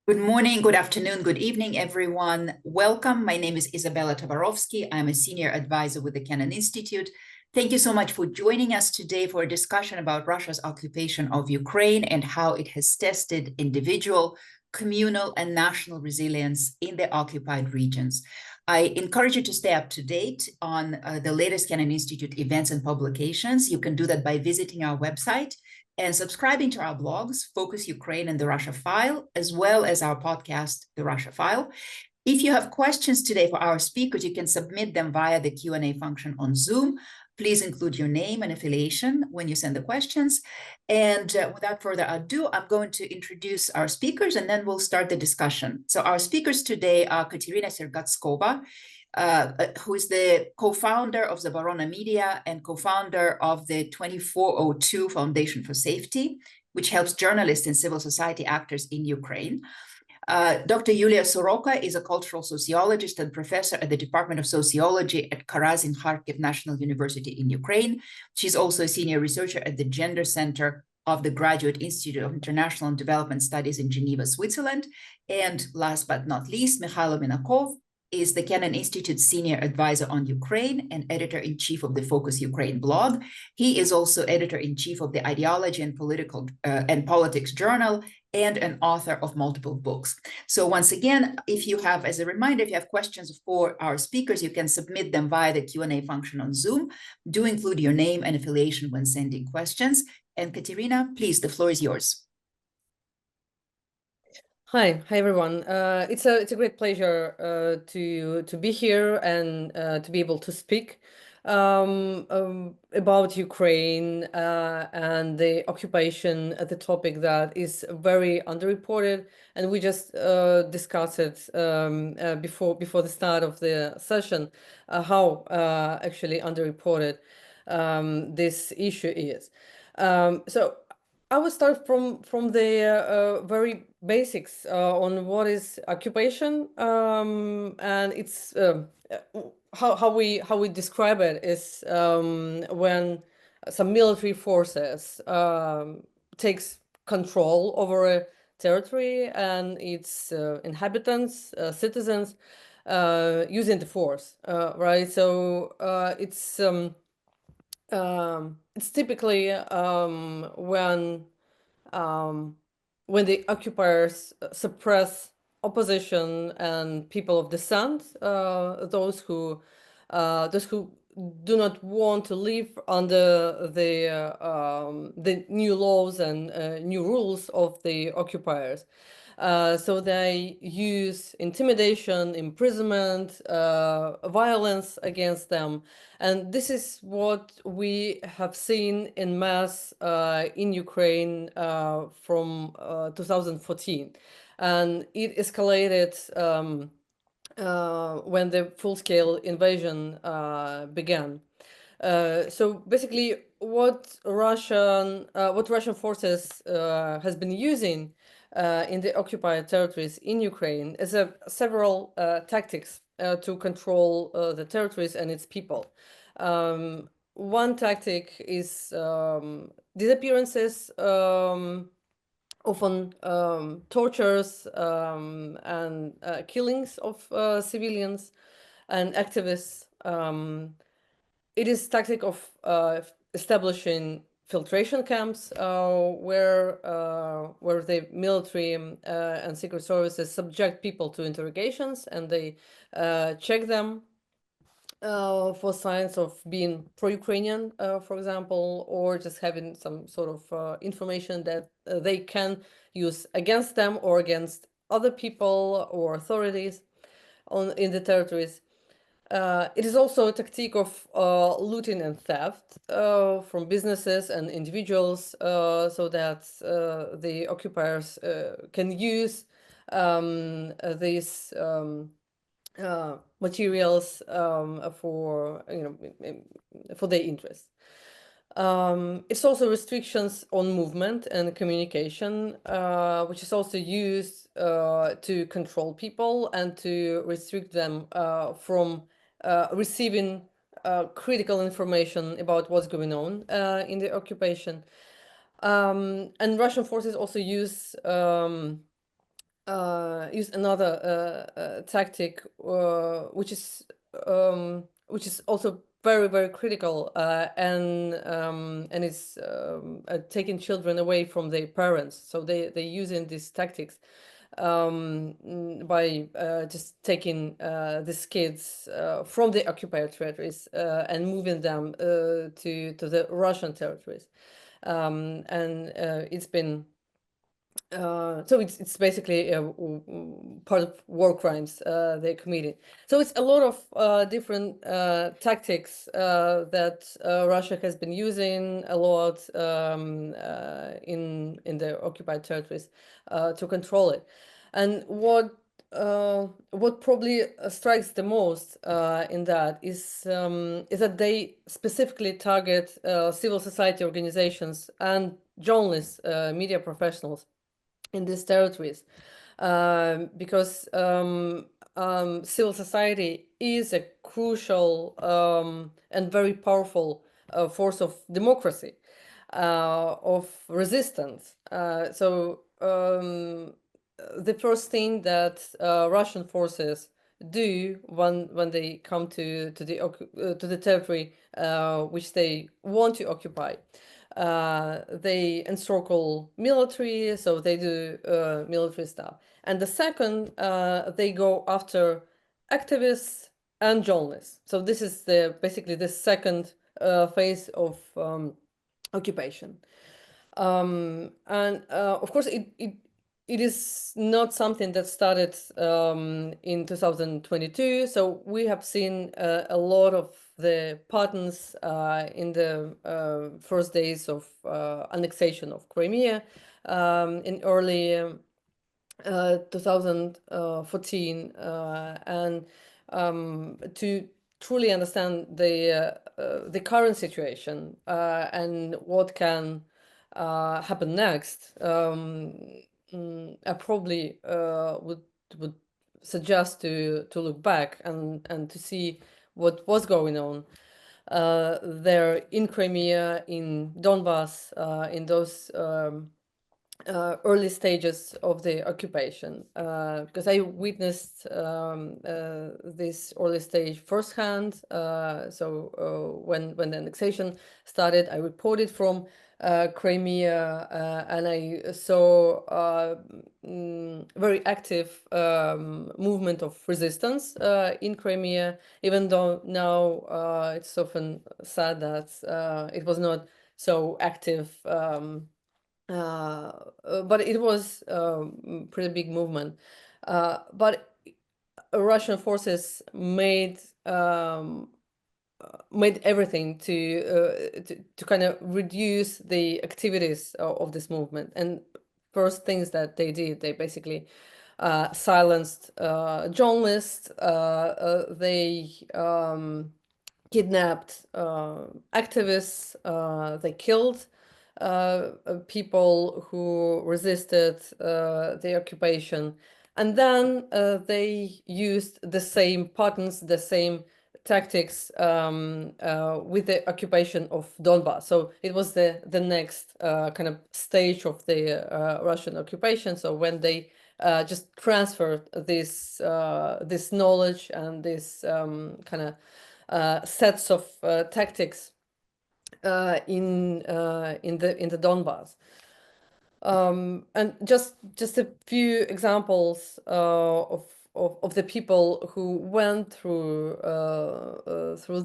Good morning, good afternoon, good evening, everyone. Welcome. My name is Isabella Tovarovsky. I'm a senior advisor with the Kennan Institute. Thank you so much for joining us today for a discussion about Russia's occupation of Ukraine and how it has tested individual, communal, and national resilience in the occupied regions. I encourage you to stay up to date on the latest Kennan Institute events and publications. You can do that by visiting our website and subscribing to our blogs, Focus Ukraine and the Russia File, as well as our podcast, The Russia File. If you have questions today for our speakers, you can submit them via the Q&A function on Zoom. Please include your name and affiliation when you send the questions. And without further ado, I'm going to introduce our speakers and then we'll start the discussion. So our speakers today are Katerina Sergatskova, who is the co-founder of Zaborona Media and co-founder of the 2402 Foundation for Safety, which helps journalists and civil society actors in Ukraine. Dr. Yulia Soroka is a cultural sociologist and professor at the Department of Sociology at Karazin Kharkiv National University in Ukraine. She's also a senior researcher at the Gender Center of the Graduate Institute of International and Development Studies in Geneva, Switzerland. And last but not least, Mikhailo Minakov is the Kennan Institute's senior advisor on Ukraine and editor-in-chief of the Focus Ukraine blog. He is also editor-in-chief of the Ideology and Politics Journal and an author of multiple books. So once again, if you have, as a reminder, if you have questions for our speakers, you can submit them via the Q&A function on Zoom. Do include your name and affiliation when sending questions. And Katerina, please, the floor is yours. Hi everyone. It's a great pleasure to be here and to be able to speak about Ukraine and the occupation, the topic that is very underreported, and we just discussed it before the start of the session, how actually underreported this issue is. So I will start from the very basics on what is occupation, and it's how we describe it is when some military forces takes control over a territory and its inhabitants, citizens, using the force, right? So it's typically when the occupiers suppress opposition and people of dissent, those who do not want to live under the new laws and new rules of the occupiers. So they use intimidation, imprisonment, violence against them. And this is what we have seen in mass in Ukraine from 2014. And it escalated when the full-scale invasion began. So basically, what Russian forces has been using in the occupied territories in Ukraine is several tactics to control the territories and its people. One tactic is disappearances, often tortures and killings of civilians and activists. It is tactic of establishing filtration camps where the military and secret services subject people to interrogations, and they check them for signs of being pro-Ukrainian, for example, or just having some sort of information that they can use against them or against other people or authorities in the territories. It is also a tactic of looting and theft from businesses and individuals, so that the occupiers can use these materials for their interests. It's also restrictions on movement and communication, which is also used to control people and to restrict them from receiving critical information about what's going on in the occupation. And Russian forces also use used another tactic, which is also very, very critical, and it's taking children away from their parents. So they're using these tactics by just taking these kids from the occupied territories and moving them to the Russian territories. And it's been so it's basically part of war crimes they committed. So it's a lot of different tactics that Russia has been using a lot in the occupied territories to control it. And what probably strikes the most in that is that they specifically target civil society organizations and journalists, media professionals in these territories, because civil society is a crucial and very powerful force of democracy, of resistance. The first thing that Russian forces do when they come to the territory which they want to occupy, they encircle military, so they do military stuff. And the second, they go after activists and journalists. So this is basically the second phase of occupation. And of course, it is not something that started in 2022. So we have seen a lot of the patterns in the first days of annexation of Crimea in early 2014, and to truly understand the current situation and what can happen next, I probably would suggest to look back and to see what was going on there in Crimea, in Donbass, in those early stages of the occupation, because I witnessed this early stage firsthand. When the annexation started, I reported from Crimea, and I saw very active movement of resistance in Crimea, even though now it's often said that it was not so active. But it was a pretty big movement. But Russian forces made everything to kind of reduce the activities of this movement. And first things that they did, they basically silenced journalists. They kidnapped activists. They killed people who resisted the occupation. And then they used the same patterns, the same tactics with the occupation of Donbass. So it was the next kind of stage of the Russian occupation. So when they just transferred this knowledge and this kind of sets of tactics in the Donbass. And just a few examples of the people who went through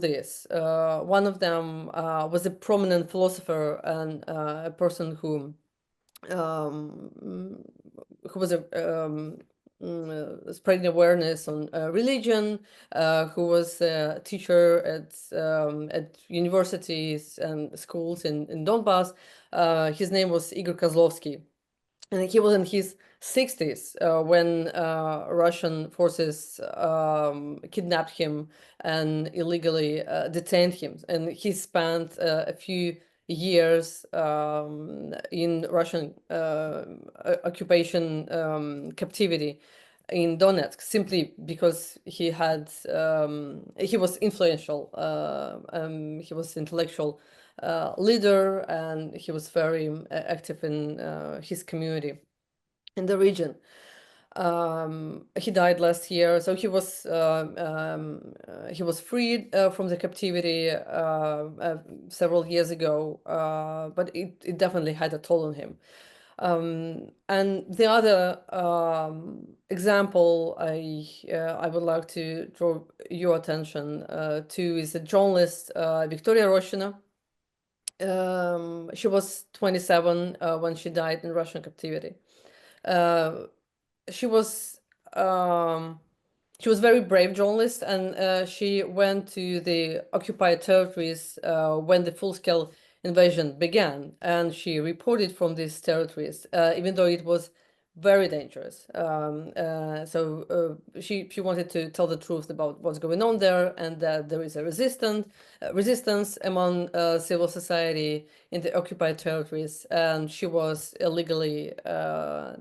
this. One of them was a prominent philosopher and a person who was spreading awareness on religion, who was a teacher at universities and schools in Donbass. His name was Igor Kozlovsky, and he was in his 60s when Russian forces kidnapped him and illegally detained him. And he spent a few years in Russian occupation captivity in Donetsk, simply because he was influential, he was intellectual leader, and he was very active in his community in the region. He died last year, so he was freed from the captivity several years ago, but it definitely had a toll on him. And the other example I would like to draw your attention to is a journalist, Victoria Roshina. She was 27 when she died in Russian captivity. She was very brave journalist, and she went to the occupied territories when the full-scale invasion began, and she reported from these territories, even though it was very dangerous. So she wanted to tell the truth about what's going on there, and that there is a resistance among civil society in the occupied territories, and she was illegally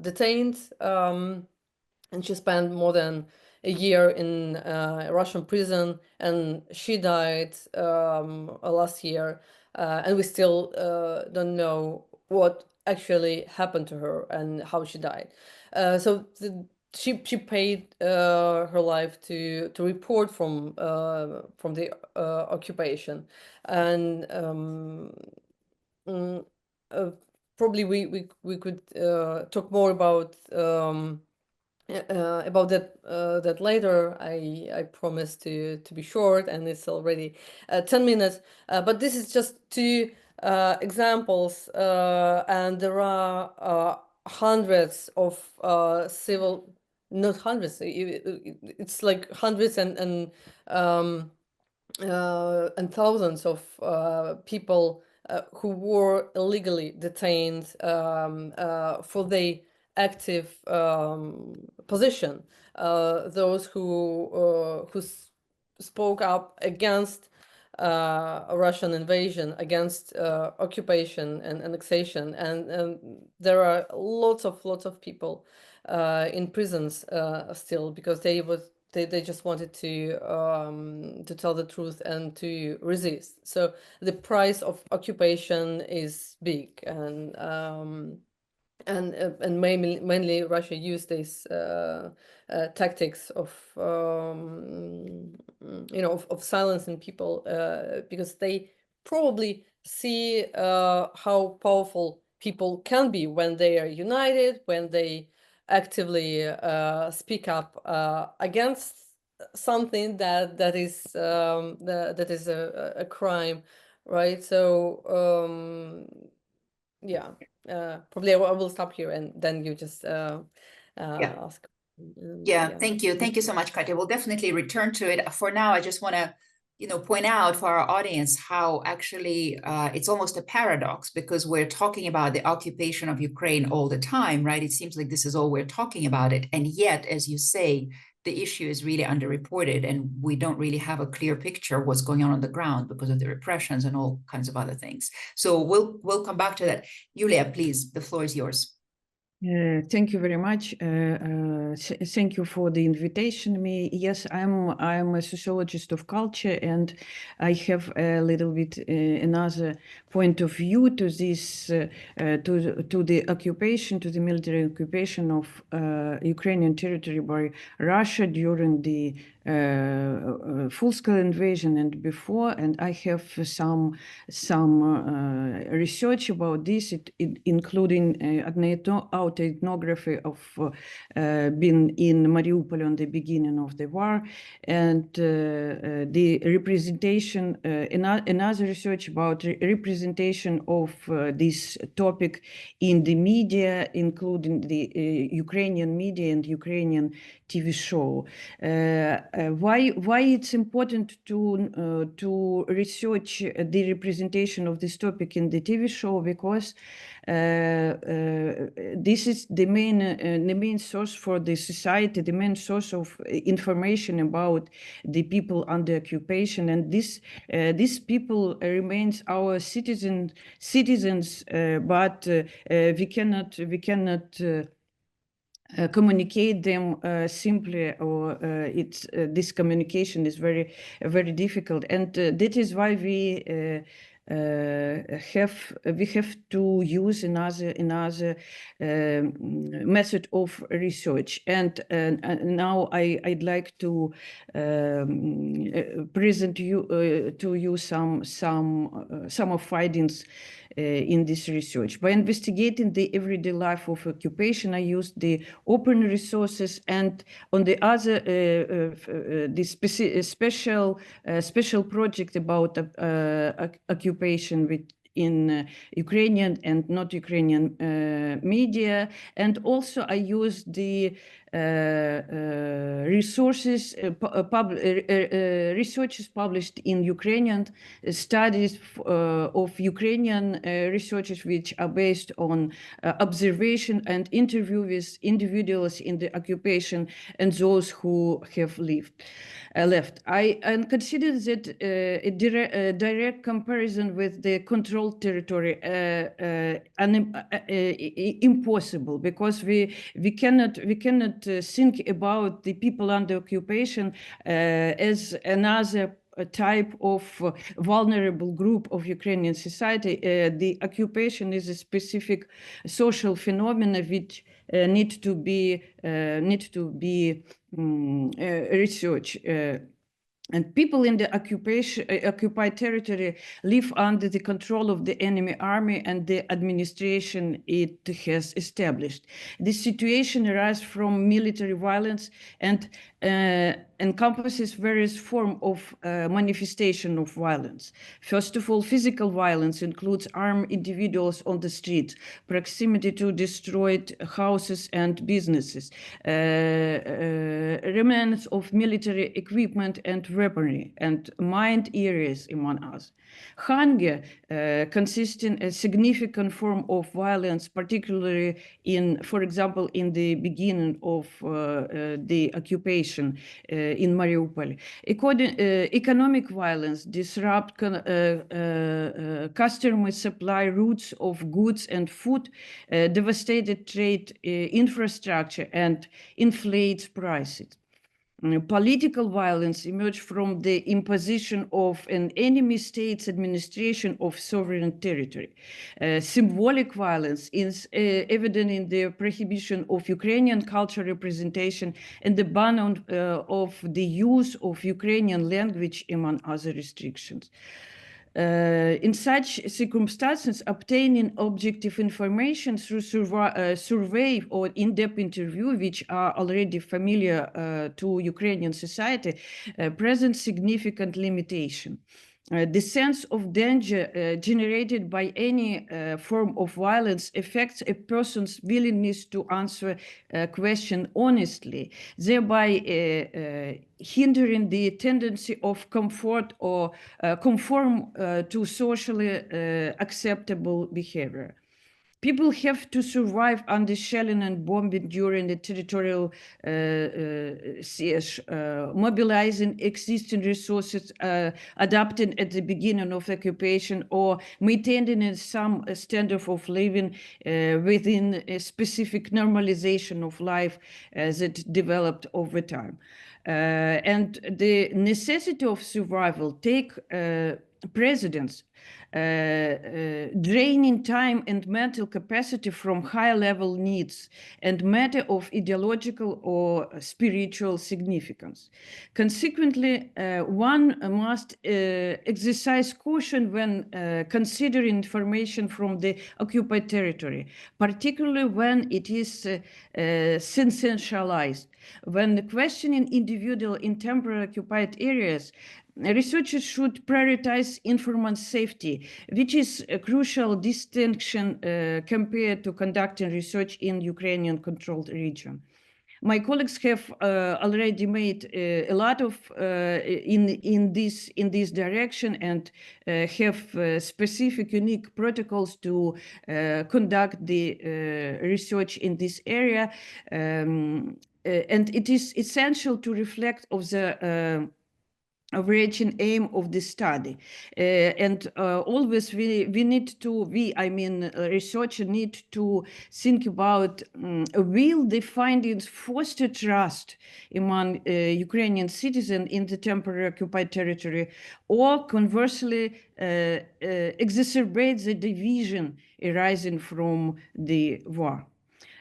detained. And she spent more than a year in a Russian prison, and she died last year, and we still don't know what actually happened to her and how she died. She paid her life to report from the occupation, and probably we could talk more about that later. I promise to be short, and it's already 10 minutes. But this is just two examples, and there are hundreds of civil, not hundreds. It's like hundreds and thousands of people who were illegally detained for their active position. Those who spoke up against a Russian invasion, against occupation and annexation, and there are lots of people in prisons still, because they just wanted to tell the truth and to resist. So the price of occupation is big, and mainly Russia used these tactics of of silencing people because they probably see how powerful people can be when they are united, when they actively speak up against something that is a crime, right? So yeah, probably I will stop here, and then you just ask. Yeah, thank you. Thank you so much, Katya. We'll definitely return to it. For now, I just want to, point out for our audience how actually it's almost a paradox, because we're talking about the occupation of Ukraine all the time, right? It seems like this is all we're talking about it. And yet, as you say, the issue is really underreported, and we don't really have a clear picture of what's going on the ground because of the repressions and all kinds of other things. So we'll come back to that. Yulia, please, the floor is yours. Thank you very much. Thank you for the invitation. Yes, I'm a sociologist of culture, and I have a little bit another point of view to this, to the occupation, to the military occupation of Ukrainian territory by Russia during the full-scale invasion and before. And I have some research about this, including autoethnography of being in Mariupol on the beginning of the war, and the representation, another research about representation of this topic in the media, including the Ukrainian media and Ukrainian TV show. Why it's important to research the representation of this topic in the TV show? Because this is the main source for the society, the main source of information about the people under occupation, and these people remains our citizens, but we cannot communicate them simply, or this communication is very difficult, and that is why we we have to use another method of research. And now I'd like to present to you some of findings in this research. By investigating the everyday life of occupation, I used the open resources, and on the other, the special project about occupation with in Ukrainian and not Ukrainian media. And also I use the resources, researches published in Ukrainian studies of Ukrainian researchers, which are based on observation and interview with individuals in the occupation and those who have left. I consider that a direct comparison with the controlled territory impossible, because we cannot think about the people under occupation as another type of vulnerable group of Ukrainian society. The occupation is a specific social phenomena which need to be researched. And people in the occupied territory live under the control of the enemy army and the administration it has established. This situation arises from military violence and encompasses various forms of manifestation of violence. First of all, physical violence includes armed individuals on the streets, proximity to destroyed houses and businesses, remnants of military equipment and weaponry, and mined areas, among others. Hunger, consisting a significant form of violence, particularly in, for example, in the beginning of the occupation in Mariupol. Economic violence disrupt customer supply routes of goods and food, devastated trade infrastructure, and inflates prices. Political violence emerged from the imposition of an enemy state's administration of sovereign territory. Symbolic violence is evident in the prohibition of Ukrainian cultural representation and the ban of the use of Ukrainian language, among other restrictions. In such circumstances, obtaining objective information through survey or in-depth interview, which are already familiar to Ukrainian society, presents significant limitation. The sense of danger generated by any form of violence affects a person's willingness to answer a question honestly, thereby hindering the tendency of comfort or conform to socially acceptable behavior. People have to survive under shelling and bombing during the territorial siege, mobilizing existing resources, adapting at the beginning of occupation, or maintaining some standard of living within a specific normalization of life that developed over time. And the necessity of survival take precedence, draining time and mental capacity from higher level needs and matter of ideological or spiritual significance. Consequently, one must exercise caution when considering information from the occupied territory, particularly when it is sensationalized. When questioning individual in temporary occupied areas, researchers should prioritize informant safety, which is a crucial distinction compared to conducting research in Ukrainian controlled region. My colleagues have already made a lot of in this direction and have specific unique protocols to conduct the research in this area, and it is essential to reflect of the overarching aim of the study. And always I mean, researchers need to think about, will the findings foster trust among Ukrainian citizens in the temporary occupied territory, or conversely exacerbate the division arising from the war?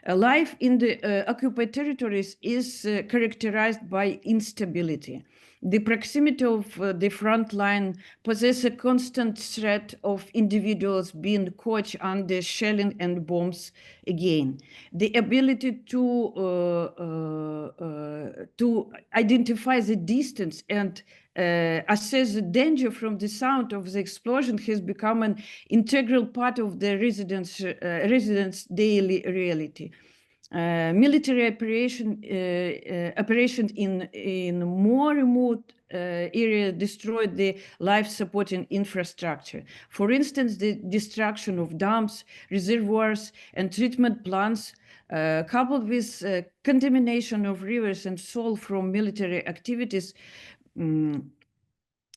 Life in the occupied territories is characterized by instability. The proximity of the front line poses a constant threat of individuals being caught under shelling and bombs again. The ability to identify the distance and assess the danger from the sound of the explosion has become an integral part of the residents' daily reality. Military operations in more remote area destroyed the life-supporting infrastructure. For instance, the destruction of dams, reservoirs, and treatment plants, coupled with contamination of rivers and soil from military activities,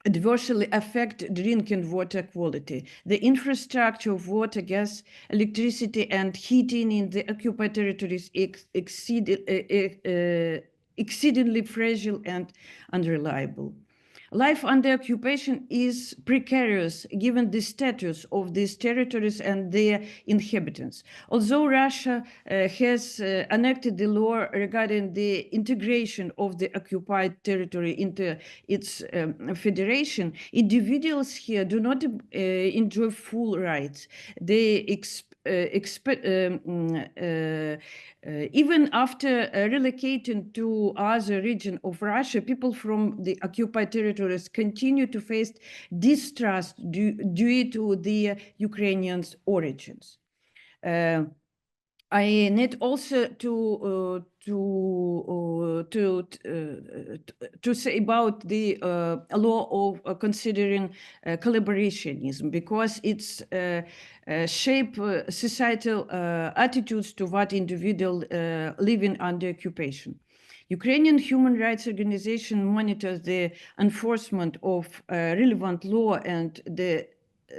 adversely affect drinking water quality. The infrastructure of water, gas, electricity, and heating in the occupied territories exceedingly fragile and unreliable. Life under occupation is precarious given the status of these territories and their inhabitants. Although Russia has enacted the law regarding the integration of the occupied territory into its federation, individuals here do not enjoy full rights. They even after relocating to other regions of Russia, people from the occupied territories continue to face distrust due to their Ukrainian origins. I need also to say about the law of considering collaborationism, because it's shape societal attitudes to what individual living under occupation. Ukrainian human rights organization monitors the enforcement of relevant law and the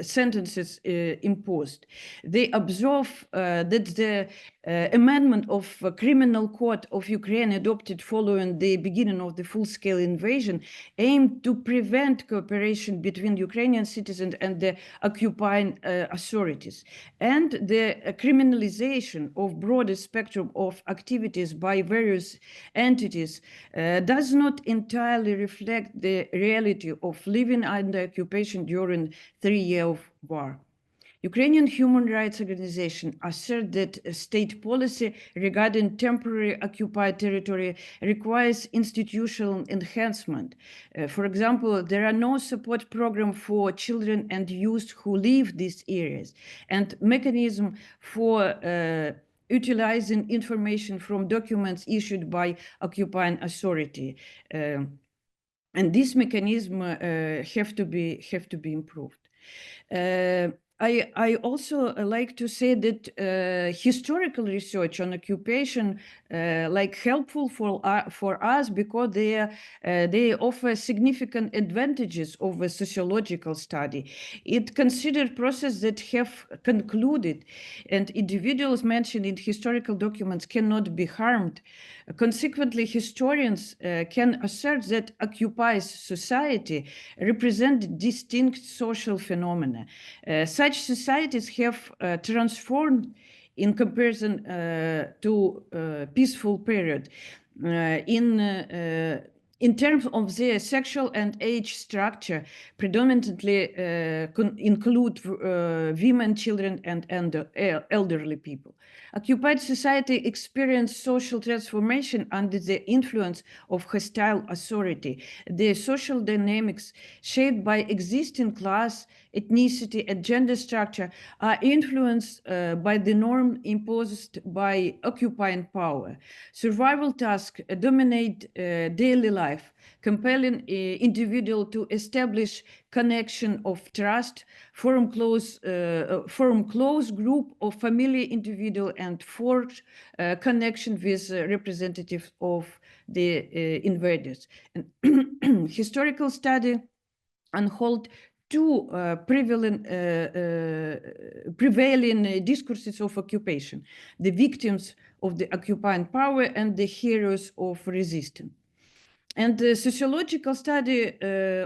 sentences imposed. They observe that the amendment of criminal code of Ukraine adopted following the beginning of the full-scale invasion aimed to prevent cooperation between Ukrainian citizens and the occupying authorities. And the criminalization of broader spectrum of activities by various entities does not entirely reflect the reality of living under occupation during 3 years of war. Ukrainian human rights organizations assert that state policy regarding temporary occupied territory requires institutional enhancement. For example, there are no support programs for children and youth who leave these areas, and mechanism for utilizing information from documents issued by occupying authority. And this mechanism have to be improved. I also like to say that historical research on occupation helpful for us because they offer significant advantages over sociological study. It considered processes that have concluded, and individuals mentioned in historical documents cannot be harmed. Consequently, historians can assert that occupied society represent distinct social phenomena. Such societies have transformed in comparison to peaceful period in terms of their sexual and age structure, predominantly include women, children, and elderly people. Occupied society experienced social transformation under the influence of hostile authority. The social dynamics shaped by existing class, ethnicity, and gender structure are influenced by the norm imposed by occupying power. Survival tasks dominate daily life, compelling individual to establish connection of trust, form close group of familiar individual, and forge connection with representatives of the invaders. And historical study unfold two prevailing discourses of occupation: the victims of the occupying power and the heroes of resistance. And the sociological study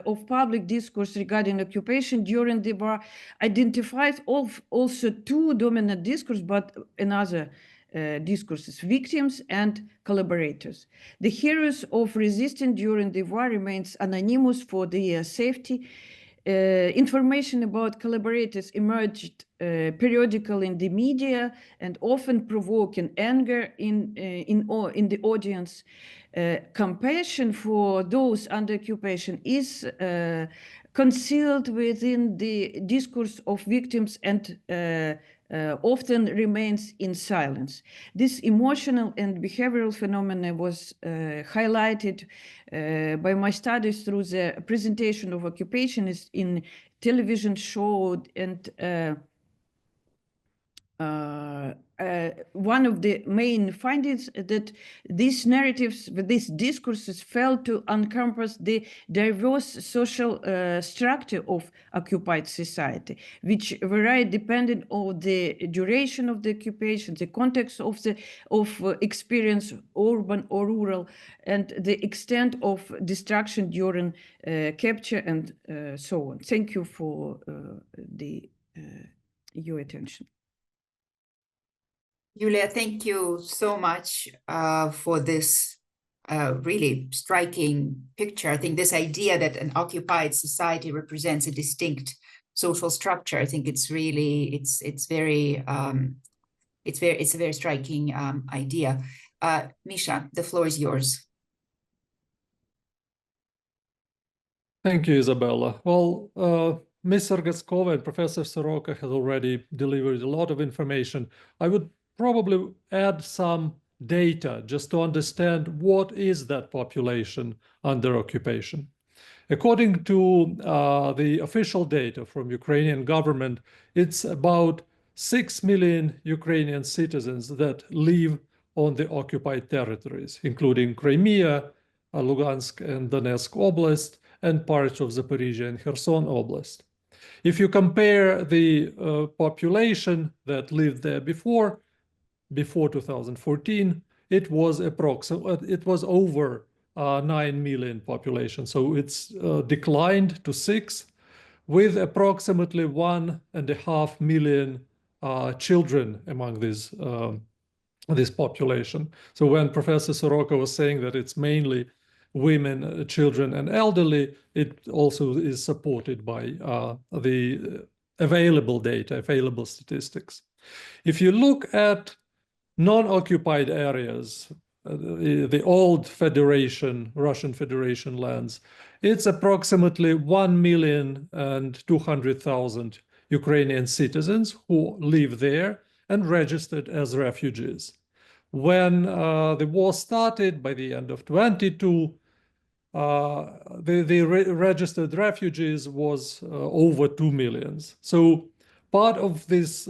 of public discourse regarding occupation during the war identifies also two dominant discourses, but another discourses: victims and collaborators. The heroes of resistance during the war remains anonymous for their safety. Information about collaborators emerged periodically in the media and often provoking anger in the audience. Compassion for those under occupation is concealed within the discourse of victims and often remains in silence. This emotional and behavioral phenomena was highlighted by my studies through the presentation of occupation in television show, and one of the main findings that these narratives, these discourses failed to encompass the diverse social structure of occupied society, which vary depending on the duration of the occupation, the context of experience, urban or rural, and the extent of destruction during capture, and so on. Thank you for your attention. Yulia, thank you so much for this really striking picture. I think this idea that an occupied society represents a distinct social structure, I think it's really, it's a very striking idea. Misha, the floor is yours. Thank you, Isabella. Well, Ms. Sergetskova and Professor Soroka has already delivered a lot of information. I would probably add some data just to understand what is that population under occupation. According to the official data from Ukrainian government, it's about 6 million Ukrainian citizens that live on the occupied territories, including Crimea, Lugansk and Donetsk Oblast, and parts of Zaporizhia and Kherson Oblast. If you compare the population that lived there before 2014, it was over 9 million population. So it's declined to 6, with approximately 1.5 million children among this population. So when Professor Soroka was saying that it's mainly women, children, and elderly, it also is supported by the available data, available statistics. If you look at non-occupied areas, the old Federation, Russian Federation lands, it's approximately 1,200,000 Ukrainian citizens who live there and registered as refugees. When the war started by the end of 22, the registered refugees was over 2 million. So part of these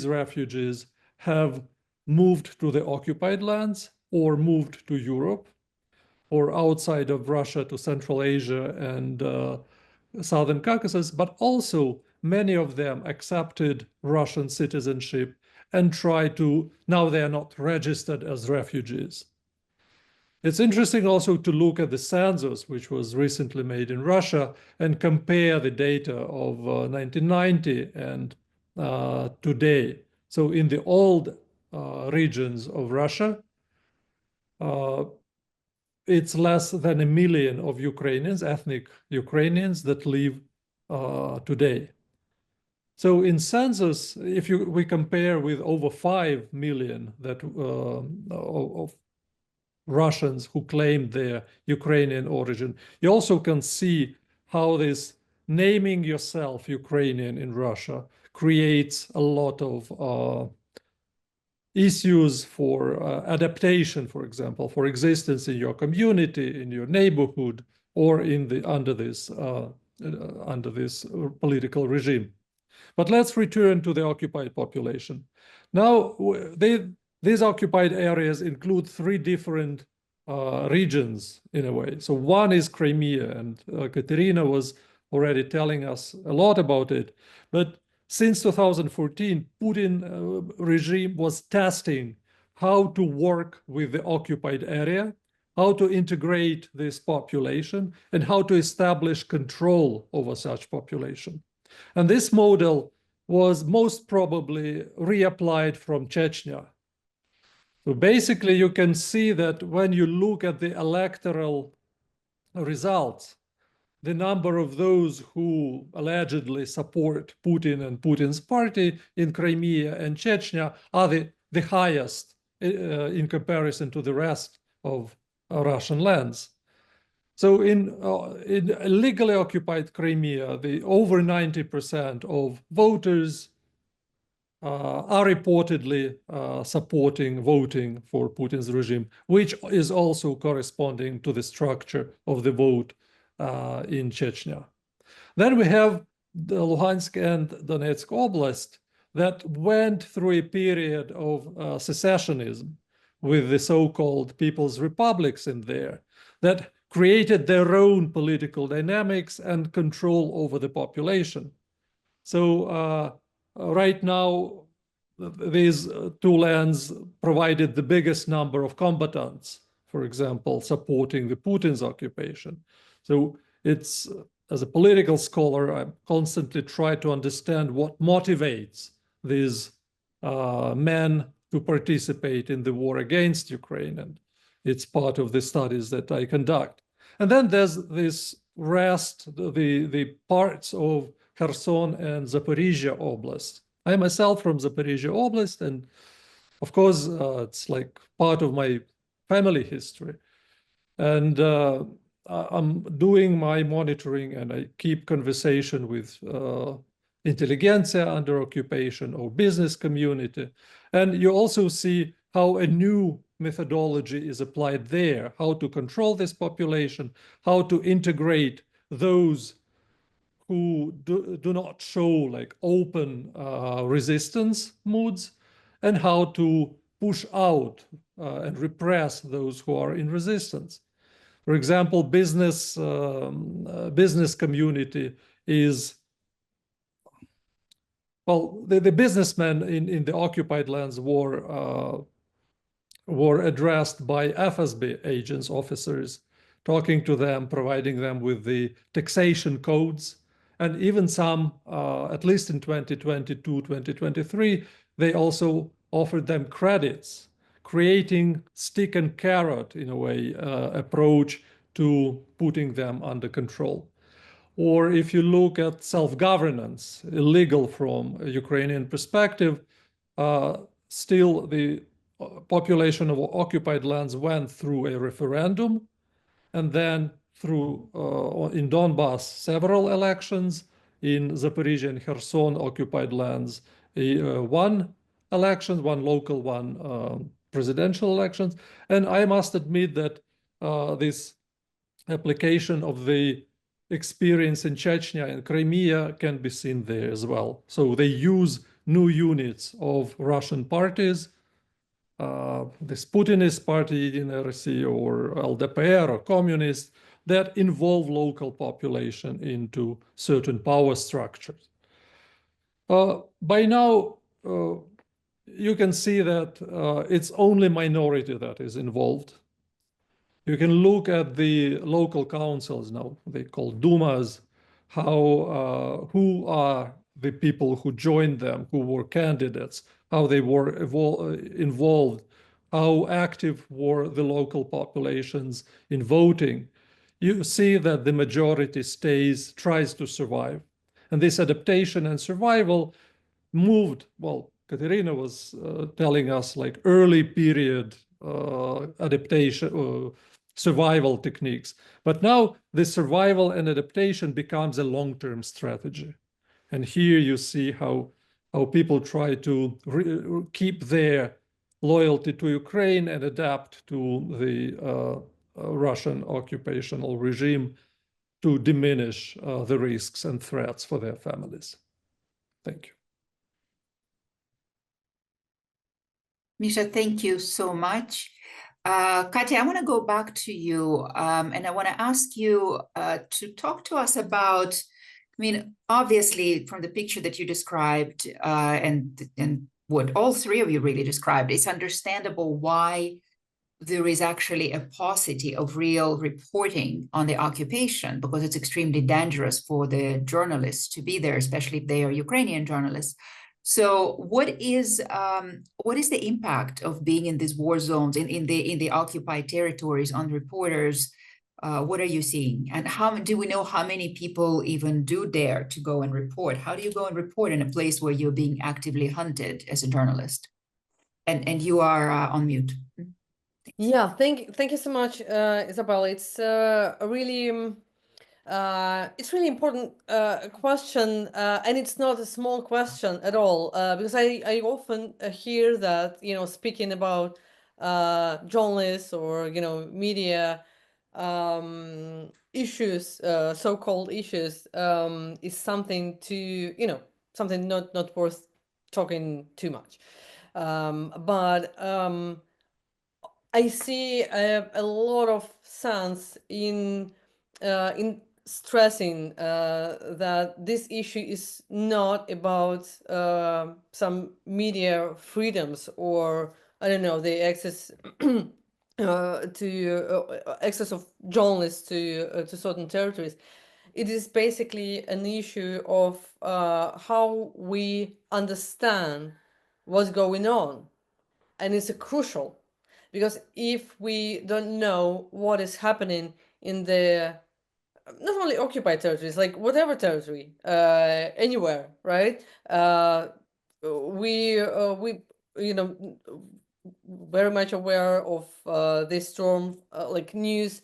refugees have moved to the occupied lands or moved to Europe or outside of Russia to Central Asia and Southern Caucasus, but also many of them accepted Russian citizenship and now they are not registered as refugees. It's interesting also to look at the census, which was recently made in Russia, and compare the data of 1990 and today. So in the old regions of Russia, it's less than 1 million of Ukrainians, ethnic Ukrainians, that live today. So in census, if we compare with over 5 million of Russians who claimed their Ukrainian origin, you also can see how this naming yourself Ukrainian in Russia creates a lot of issues for adaptation, for example, for existence in your community, in your neighborhood, or under this political regime. But let's return to the occupied population. Now, these occupied areas include three different regions in a way. So one is Crimea, and Katerina was already telling us a lot about it. But since 2014, Putin regime was testing how to work with the occupied area, how to integrate this population, and how to establish control over such population. And this model was most probably reapplied from Chechnya. So basically, you can see that when you look at the electoral results, the number of those who allegedly support Putin and Putin's party in Crimea and Chechnya are the highest in comparison to the rest of Russian lands. So in illegally occupied Crimea, the over 90% of voters are reportedly supporting voting for Putin's regime, which is also corresponding to the structure of the vote in Chechnya. Then we have the Luhansk and Donetsk Oblast that went through a period of secessionism with the so-called People's Republics in there that created their own political dynamics and control over the population. So right now, these two lands provided the biggest number of combatants, for example, supporting the Putin's occupation. So it's, as a political scholar, I constantly try to understand what motivates these men to participate in the war against Ukraine. And it's part of the studies that I conduct. And then there's this rest, the parts of Kherson and Zaporizhia Oblast. I myself from Zaporizhia Oblast, and of course, it's like part of my family history. And I'm doing my monitoring and I keep conversation with intelligentsia under occupation or business community. And you also see how a new methodology is applied there, how to control this population, how to integrate those who do not show like open resistance moods, and how to push out and repress those who are in resistance. For example, business community is, well, the businessmen in the occupied lands were addressed by FSB agents, officers, talking to them, providing them with the taxation codes. And even some, at least in 2022, 2023, they also offered them credits, creating stick and carrot, in a way, approach to putting them under control. Or if you look at self-governance, illegal from a Ukrainian perspective, still the population of occupied lands went through a referendum, and then through, in Donbass, several elections, in Zaporizhia and Kherson occupied lands, one election, one local, one presidential elections. And I must admit that this application of the experience in Chechnya and Crimea can be seen there as well. So they use new units of Russian parties, this Putinist party in RC or LDPR or communist, that involve local population into certain power structures. By now, you can see that it's only minority that is involved. You can look at the local councils now, they call Dumas, how who are the people who joined them, who were candidates, how they were involved, how active were the local populations in voting. You see that the majority tries to survive. And this adaptation and survival moved, well, Katerina was telling us like early period adaptation, survival techniques. But now the survival and adaptation becomes a long-term strategy. And here you see how people try to keep their loyalty to Ukraine and adapt to the Russian occupational regime to diminish the risks and threats for their families. Thank you. Misha, thank you so much. Katya, I want to go back to you, and I want to ask you to talk to us about, I mean, obviously, from the picture that you described and what all three of you really described, it's understandable why there is actually a paucity of real reporting on the occupation, because it's extremely dangerous for the journalists to be there, especially if they are Ukrainian journalists. So what is the impact of being in these war zones, in the occupied territories, on reporters? What are you seeing? And how do we know how many people even do dare to go and report? How do you go and report in a place where you're being actively hunted as a journalist? And you are on mute. Yeah, thank you so much, Isabella. It's it's really important question, and it's not a small question at all, because I often hear that, you know, speaking about journalists or, you know, media issues, so-called issues, is something to, you know, something not worth talking too much. But I see a lot of sense in stressing that this issue is not about some media freedoms, or I don't know, the access to access of journalists to certain territories. It is basically an issue of how we understand what's going on, and it's crucial. Because if we don't know what is happening in the not only occupied territories, like whatever territory, anywhere, right? We you know, very much aware of this storm like news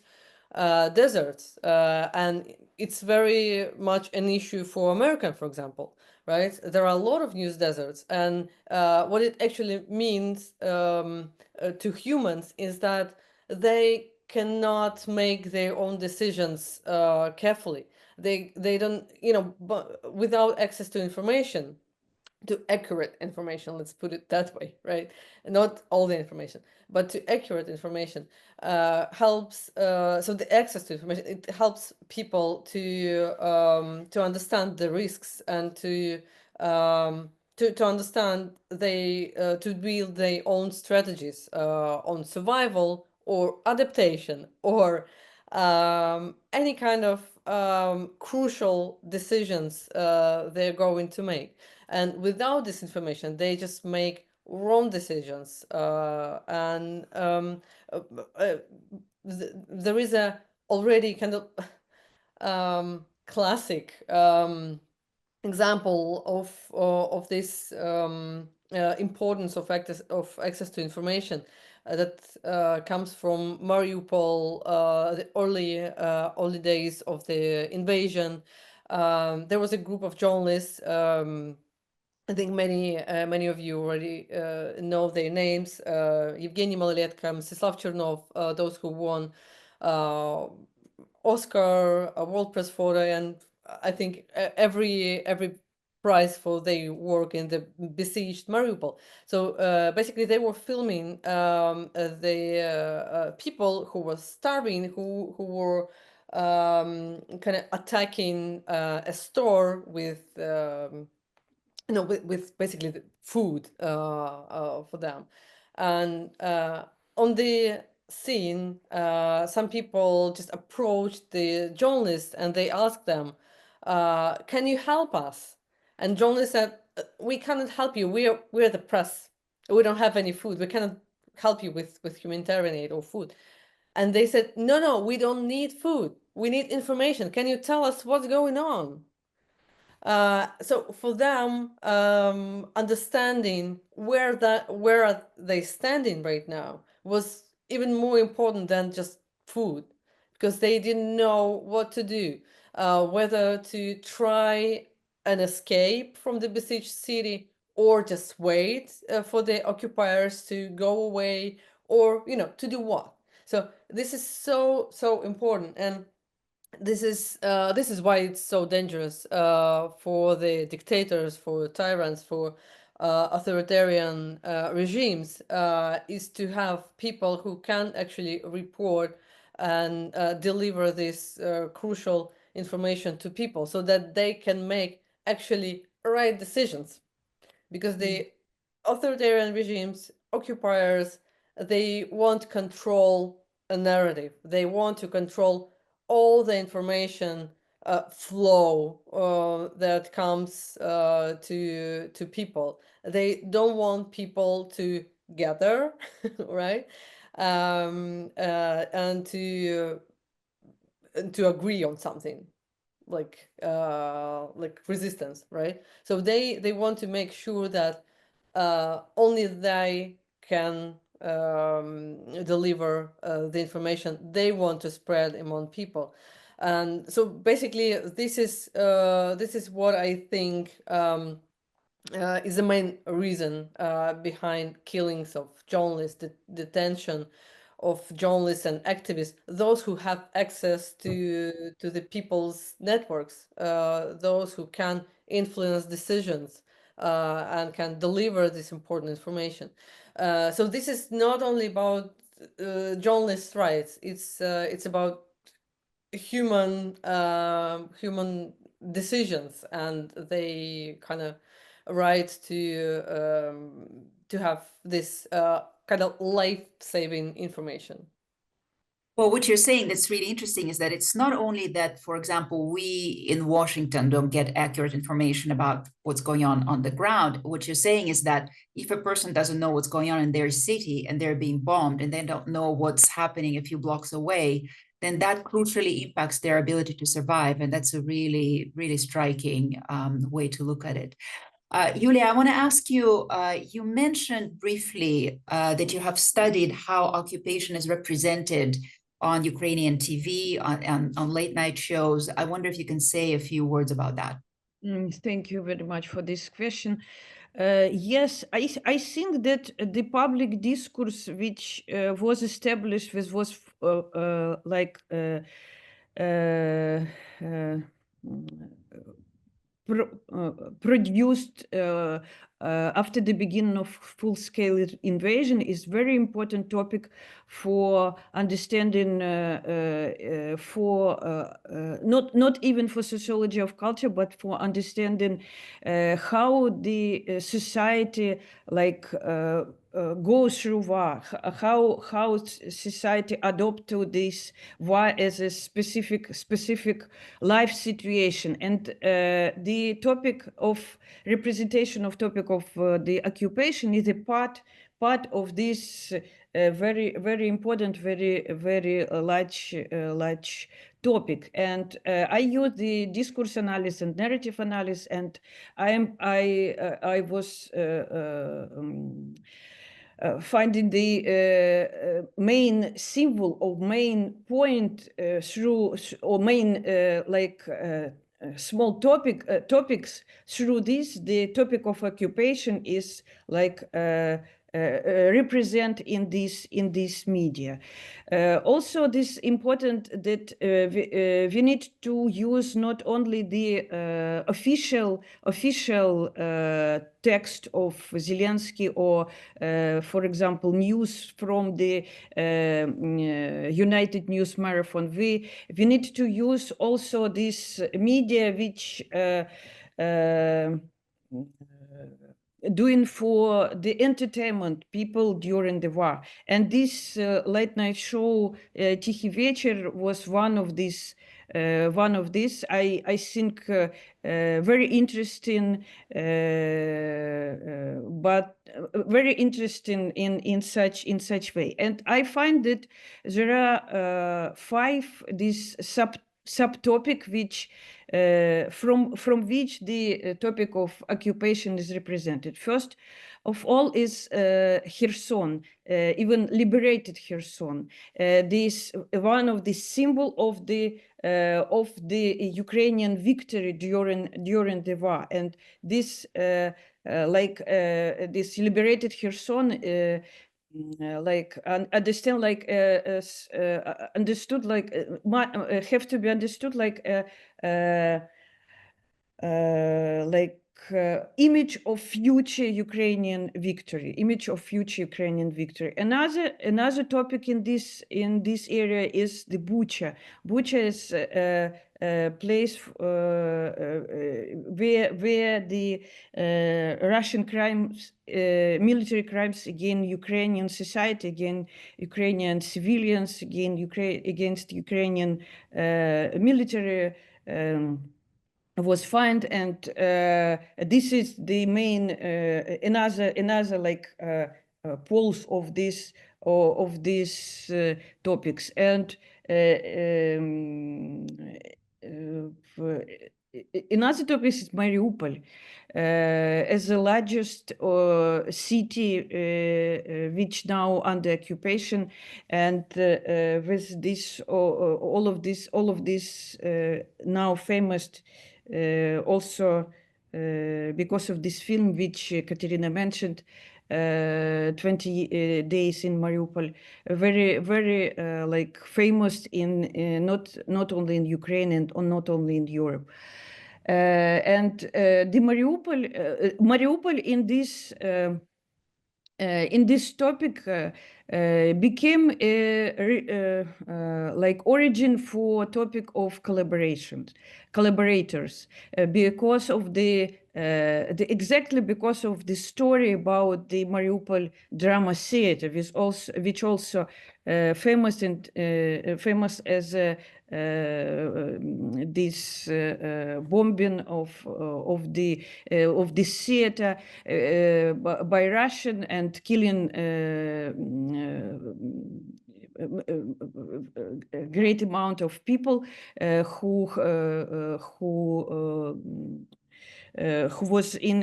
deserts, and it's very much an issue for American, for example, right? There are a lot of news deserts, and what it actually means to humans is that they cannot make their own decisions carefully. They don't, you know, but without access to information, to accurate information, let's put it that way, right? Not all the information, but to accurate information helps. So the access to information, it helps people to understand the risks and to understand to build their own strategies on survival or adaptation or any kind of crucial decisions they're going to make. And without this information, they just make wrong decisions. And there is a already kind of classic example of this importance of access to information that comes from Mariupol, the early days of the invasion. There was a group of journalists. I think many of you already know their names: Evgeny Malolietka, Mstislav Chernov, those who won Oscar, World Press Photo, and I think every prize for their work in the besieged Mariupol. So basically, they were filming the people who were starving, who were kind of attacking a store with. You know, with basically the food for them. And on the scene, some people just approached the journalists and they asked them, can you help us? And journalists said, we cannot help you. We're the press. We don't have any food. We cannot help you with humanitarian aid or food. And they said, no, we don't need food. We need information. Can you tell us what's going on? So for them, understanding where are they standing right now was even more important than just food because they didn't know what to do, whether to try an escape from the besieged city or just wait for the occupiers to go away, or to do what. So this is so important, and this is why it's so dangerous for the dictators, for tyrants, for authoritarian regimes, is to have people who can actually report and deliver this crucial information to people so that they can make actually right decisions. Because the authoritarian regimes, occupiers, they want control a narrative. They want to control all the information flow that comes to people. They don't want people to gather, right? And to agree on something like resistance, right? So they want to make sure that only they can deliver the information they want to spread among people. And so basically this is what I think is the main reason behind killings of journalists, the detention of journalists and activists, those who have access to the people's networks, those who can influence decisions and can deliver this important information. So this is not only about journalists' rights; it's about human decisions and they kind of right to have this kind of life-saving information. Well, what you're saying that's really interesting is that it's not only that, for example, we in Washington don't get accurate information about what's going on the ground. What you're saying is that if a person doesn't know what's going on in their city and they're being bombed and they don't know what's happening a few blocks away, then that crucially impacts their ability to survive. And that's a really, really striking way to look at it. Yulia, I want to ask you, you mentioned briefly that you have studied how occupation is represented on Ukrainian TV, on late night shows. I wonder if you can say a few words about that. Thank you very much for this question. Yes, I think that the public discourse which was established was like produced after the beginning of full-scale invasion is very important topic for understanding not even for sociology of culture, but for understanding how the society like goes through war, how society adopt to this war as a specific life situation. And the topic of representation of topic of the occupation is a part of this very important, very large topic. And I use the discourse analysis and narrative analysis, and I was finding the main symbol or main point through, or main small topics through this. The topic of occupation is like represent in this media. Also, this important that we need to use not only the official text of Zelensky or, for example, news from the United News Marathon. We need to use also this media which doing for the entertainment people during the war. And this late night show Тихий вечер was one of this. I think very interesting, but very interesting in such way. And I find that there are 5 these subtopic which from which the topic of occupation is represented. First of all is Kherson, even liberated Kherson. This one of the symbol of the Ukrainian victory during the war, and this this liberated Kherson. Understand understood have to be understood image of future Ukrainian victory, Another topic in this area is the Bucha. Bucha is a place where the Russian crimes, military crimes against Ukrainian society, against Ukrainian civilians, against Ukrainian military was found, and this is the main another poles of these topics. And another topic is Mariupol, as the largest city which now under occupation, and with this all of this now famous also because of this film which Katerina mentioned, 20 days in Mariupol, very famous in not only in Ukraine and not only in Europe. And the Mariupol in this topic became origin for topic of collaborators because of exactly because of the story about the Mariupol drama theater, which also famous as this bombing of this theater by Russian and killing a great amount of people who was in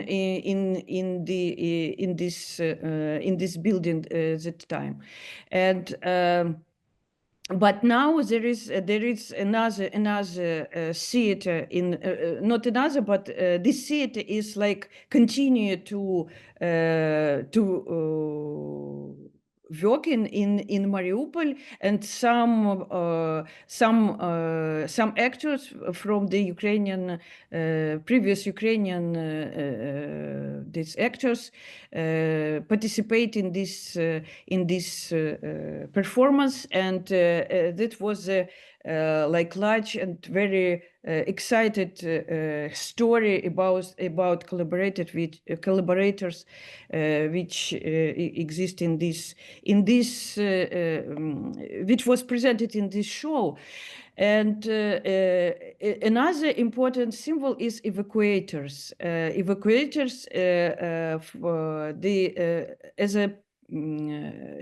this building at that time, and. But now there is another theater in not another, but this theater is continue to work in Mariupol, and some actors from the Ukrainian previous Ukrainian these actors participate in this performance, and that was a large and very excited story about collaborators which exist in this which was presented in this show. And another important symbol is evacuators. Evacuators as a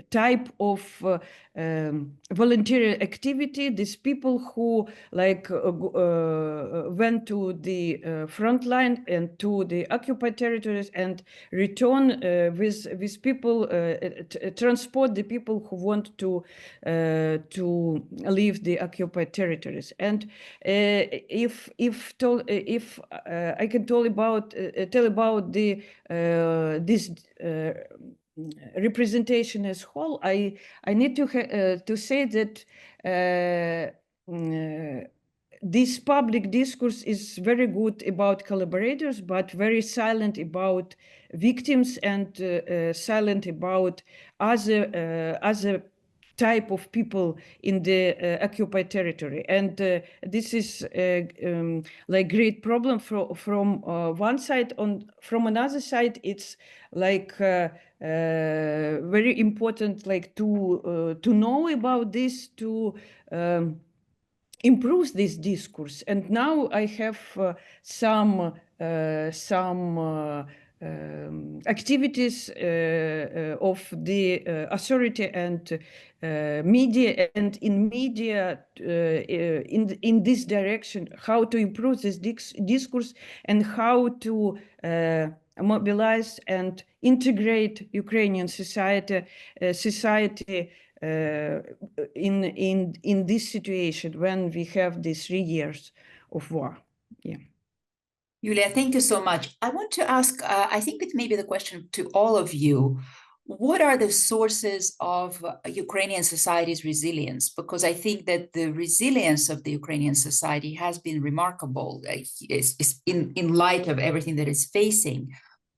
type of voluntary activity. These people who went to the front line and to the occupied territories and return with people, transport the people who want to leave the occupied territories. And if I can tell about the this representation as whole, I need to say that this public discourse is very good about collaborators, but very silent about victims and silent about other type of people in the occupied territory. And this is great problem from one side. From another side, it's very important to know about this, to improve this discourse. And now I have some activities of the authority and media, and in media in this direction, how to improve this discourse and how to mobilize and integrate Ukrainian society in this situation when we have these 3 years of war. Yeah. Yulia, thank you so much. I want to ask, I think it may be the question to all of you. What are the sources of Ukrainian society's resilience? Because I think that the resilience of the Ukrainian society has been remarkable in light of everything that it's facing.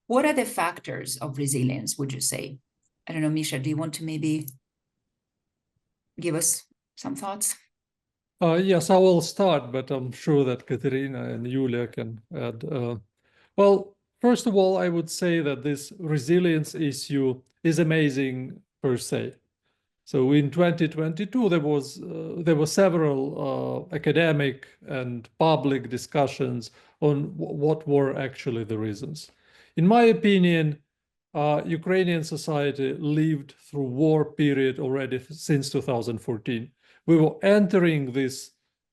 What are the factors of resilience, would you say? I don't know, Misha, do you want to maybe give us some thoughts? Yes, I will start, but I'm sure that Katerina and Yulia can add. Well, first of all, I would say that this resilience issue is amazing per se. So in 2022, there were several academic and public discussions on what were actually the reasons. In my opinion, Ukrainian society lived through war period already since 2014. We were entering this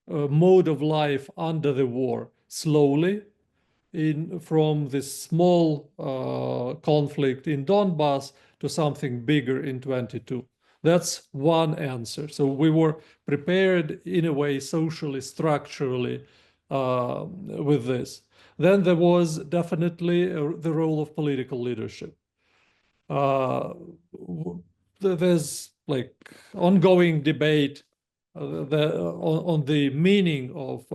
mode of life under the war slowly from this small conflict in Donbass to something bigger in 22. That's one answer. So we were prepared in a way socially, structurally with this. Then there was definitely the role of political leadership. There's like ongoing debate on the meaning of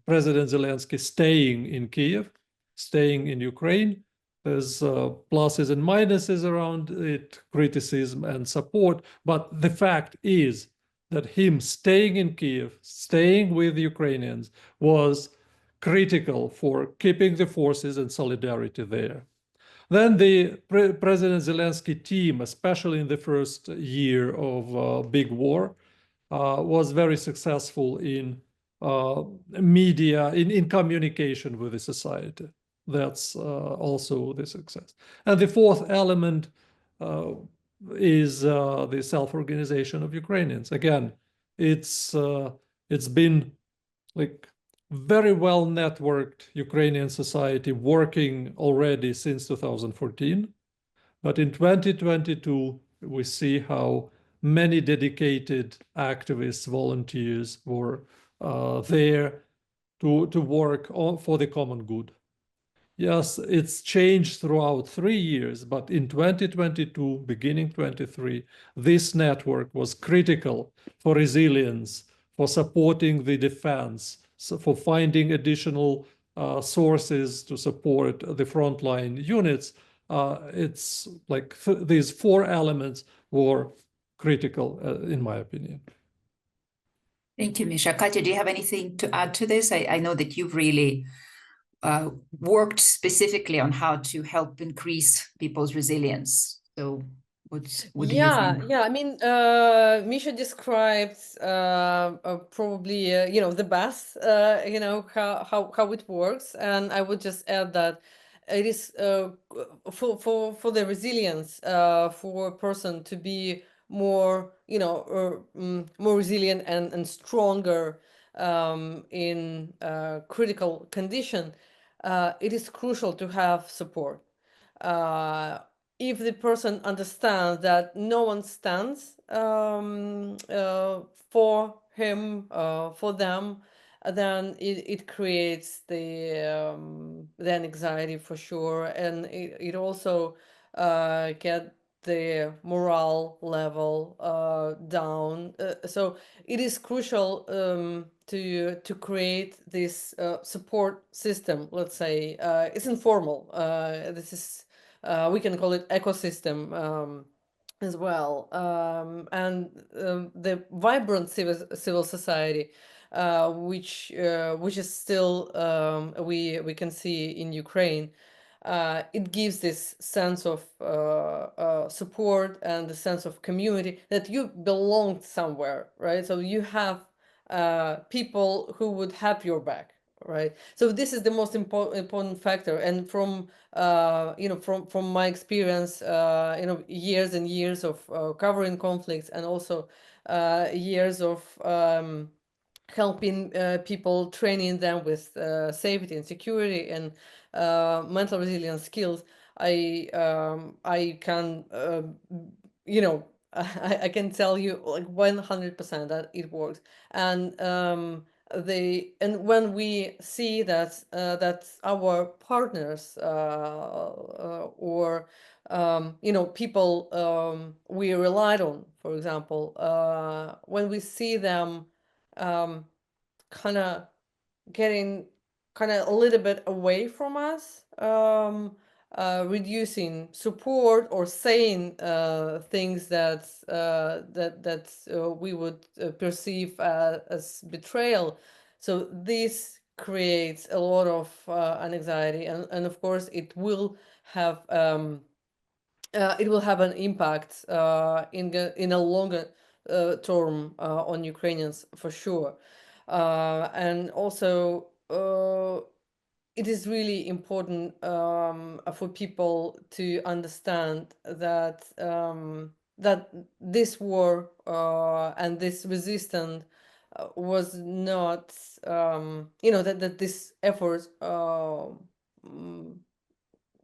President Zelensky staying in Kiev, staying in Ukraine. There's pluses and minuses around it, criticism and support. But the fact is that him staying in Kiev, staying with Ukrainians, was critical for keeping the forces and solidarity there. Then the President Zelensky team, especially in the first year of big war, was very successful in media, in communication with the society. That's also the success. And the fourth element is the self-organization of Ukrainians. Again, it's been like very well networked Ukrainian society working already since 2014. But in 2022, we see how many dedicated activists, volunteers were there to work for the common good. Yes, it's changed throughout 3 years, but in 2022, beginning 23, this network was critical for resilience, for supporting the defense, so for finding additional sources to support the frontline units. It's like these four elements were critical, in my opinion. Thank you, Misha. Katya, do you have anything to add to this? I know that you've really worked specifically on how to help increase people's resilience. So what do you think? Yeah. I mean, Misha describes probably the best how it works, and I would just add that it is for the resilience for a person to be more more resilient and stronger in critical condition. It is crucial to have support. If the person understands that no one stands for him, for them, then it creates the anxiety for sure, and it also get the morale level down. So it is crucial to create this support system. Let's say it's informal. This is we can call it ecosystem as well, and the vibrant civil society, which is still we can see in Ukraine. It gives this sense of support and the sense of community that you belong somewhere, right? So you have people who would have your back, right? So this is the most important factor. And from from my experience, years and years of covering conflicts, and also years of helping people, training them with safety and security and mental resilience skills, I can I can tell you like 100% that it works. And when we see that that our partners or people we relied on, for example, when we see them kind of getting kind of a little bit away from us, reducing support or saying things that we would perceive as betrayal. So this creates a lot of anxiety, and of course it will have an impact in a longer term on Ukrainians, for sure. And also, it is really important for people to understand that that this war and this resistance was not, that this effort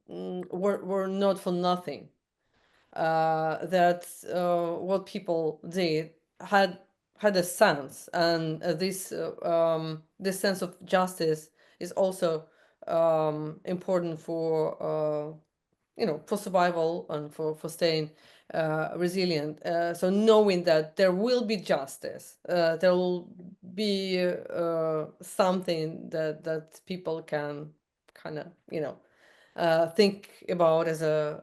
were not for nothing. That what people did had a sense, and this sense of justice is also important for for survival and for staying resilient. So knowing that there will be justice, there will be something that people can kind of think about as a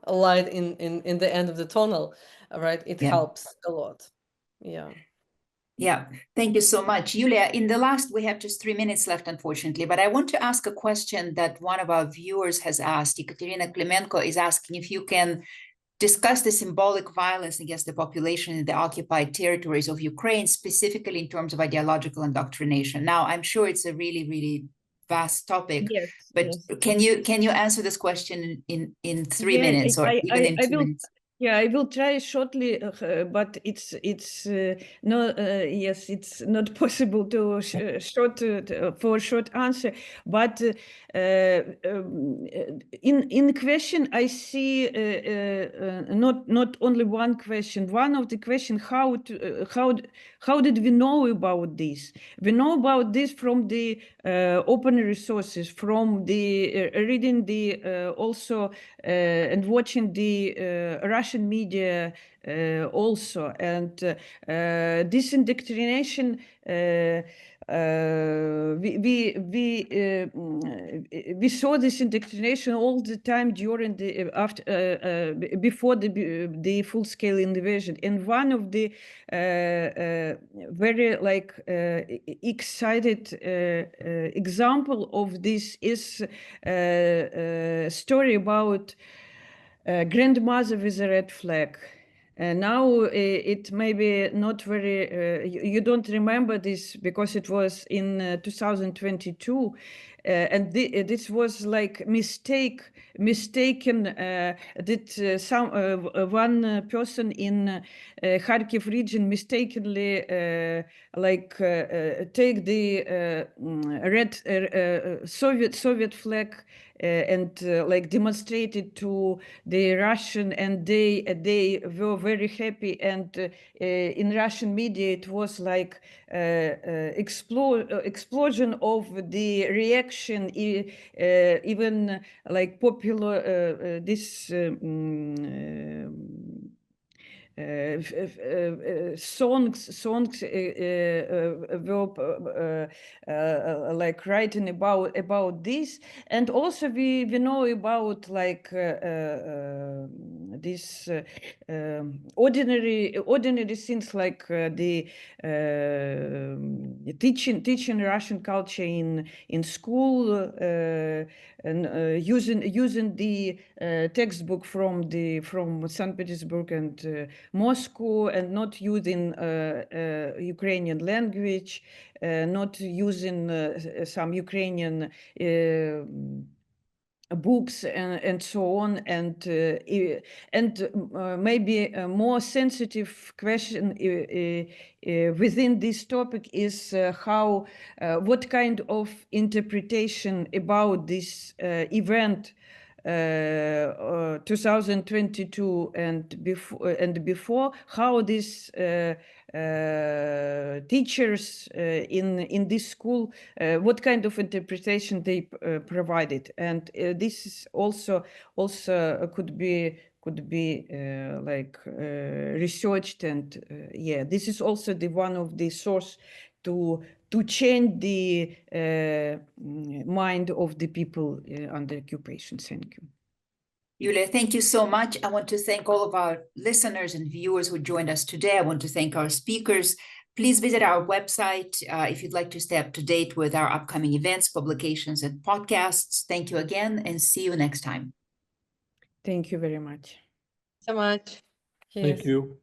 light in the end of the tunnel, right? It helps a lot. Yeah. Yeah, thank you so much. Yulia, in the last, we have just 3 minutes left, unfortunately, but I want to ask a question that one of our viewers has asked. Ekaterina Klimenko is asking if you can discuss the symbolic violence against the population in the occupied territories of Ukraine, specifically in terms of ideological indoctrination. Now, I'm sure it's a really, really vast topic, Yes, but yes. can you answer this question in 3 minutes or even in 2 minutes? Yeah, I will try shortly, but it's no, yes, it's not possible to for a short answer. But in question, I see not only one question. One of the question: how did we know about this? We know about this from the open resources, from the reading the also and watching the Russian media also, and this indoctrination we saw this indoctrination all the time during the before the full-scale invasion. And one of the very excited example of this is a story about grandmother with a red flag. Now it may be not very, you don't remember this because it was in 2022. And this was like mistaken that some one person in Kharkiv region mistakenly take the red Soviet flag and like demonstrated to the Russian, and they were very happy. And in Russian media it was like explosion of the reaction, even like popular this songs were like writing about this. And also we know about like this ordinary things like the teaching Russian culture in school, and using the textbook from St. Petersburg and Moscow and not using Ukrainian language, not using some Ukrainian books and so on, and maybe a more sensitive question within this topic is how what kind of interpretation about this event 2022 and before, how these teachers in this school, what kind of interpretation they provided, and this is also could be like researched, and yeah, this is also the one of the source to change the mind of the people under occupation. Thank you. Yulia, thank you so much. I want to thank all of our listeners and viewers who joined us today. I want to thank our speakers. Please visit our website if you'd like to stay up to date with our upcoming events, publications, and podcasts. Thank you again, and see you next time. Thank you very much. So much. Thank you.